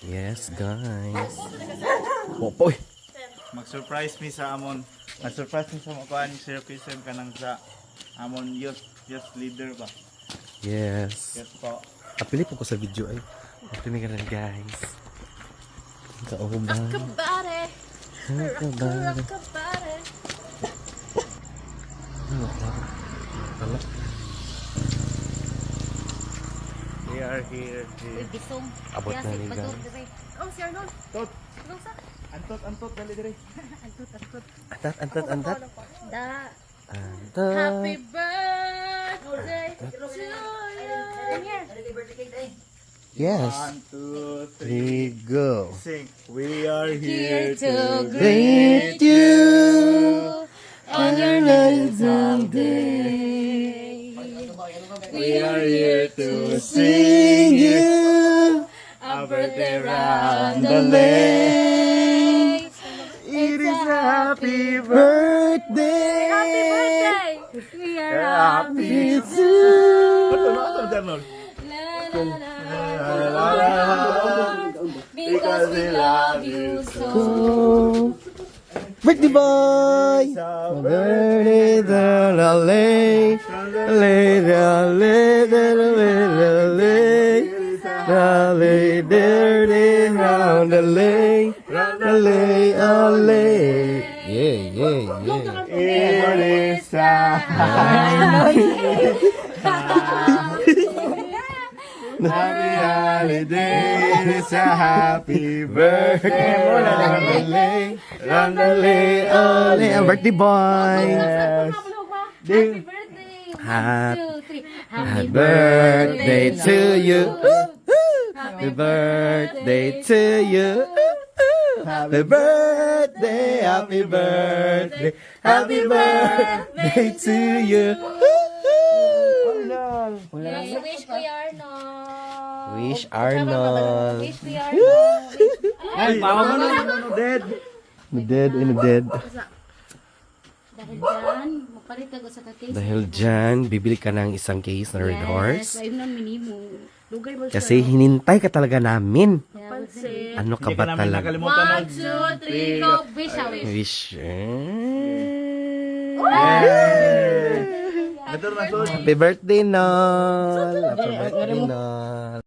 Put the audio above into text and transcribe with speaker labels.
Speaker 1: Yes, guys. Popoy.
Speaker 2: Mag-surprise mi sa amon. Mag-surprise mi sa makuhaan ni Sir Christian kanang sa amon youth leader ba.
Speaker 1: Yes.
Speaker 2: Yes po.
Speaker 1: Apili po ko sa video ay. Apili ka lang, guys. Kauban.
Speaker 3: Kabare.
Speaker 1: Kabare.
Speaker 3: Kabare.
Speaker 1: Wala.
Speaker 2: We are here.
Speaker 3: Uy, bisong.
Speaker 1: Abot na ni guys.
Speaker 3: Oh, si Arnold.
Speaker 2: Tot.
Speaker 3: Anong sa?
Speaker 2: Antot dali dire.
Speaker 3: Antut.
Speaker 1: Antat.
Speaker 3: Da.
Speaker 1: Antat.
Speaker 3: Happy birthday to you. Come here.
Speaker 1: Yes.
Speaker 2: 1, 2, 3.
Speaker 1: 3, go.
Speaker 2: Sing. We are
Speaker 3: Here
Speaker 2: here
Speaker 3: to
Speaker 2: to
Speaker 1: Greet you
Speaker 3: on your handsome day.
Speaker 2: We are here to
Speaker 1: sing you
Speaker 3: A birthday
Speaker 1: on
Speaker 3: round
Speaker 1: the
Speaker 3: the
Speaker 1: lake.
Speaker 3: lake.
Speaker 1: It is a happy birthday.
Speaker 3: Happy birthday. We are
Speaker 1: Happy
Speaker 3: happy.
Speaker 1: to
Speaker 3: Because we love you so.
Speaker 1: you. Birthday boy. Birthday the lake. Dirty round the lake. Yeah.
Speaker 2: It is a happy holiday. It's a happy birthday.
Speaker 1: Round the lake, ang birthday boy.
Speaker 3: Happy birthday.
Speaker 1: Happy
Speaker 3: 1, 2, 3.
Speaker 1: birthday to you. Happy birthday to you. Happy birthday, happy birthday, happy birthday to you.
Speaker 3: Yay, wish ko Arnold.
Speaker 1: Wish Arnold.
Speaker 3: Wish ko Arnold.
Speaker 2: Ay, bawa mo dead.
Speaker 1: Dead in dead.
Speaker 3: Dahil dyan, mapalit ako sa kakis.
Speaker 1: Dahil dyan, bibili ka ng isang case na Red Horse.
Speaker 3: Yes, ayun na minimo. Lugay mo
Speaker 1: Kasi hinintay ka talaga namin.
Speaker 3: Pansin.
Speaker 1: Ano ka
Speaker 2: Hindi
Speaker 1: ba
Speaker 2: ka namin
Speaker 1: talaga?
Speaker 2: nakalimutan
Speaker 3: 1, 2, 3, go. Wish a wish.
Speaker 1: Wish.
Speaker 2: Ito na to.
Speaker 1: Happy birthday, Nol! Happy birthday, Nol!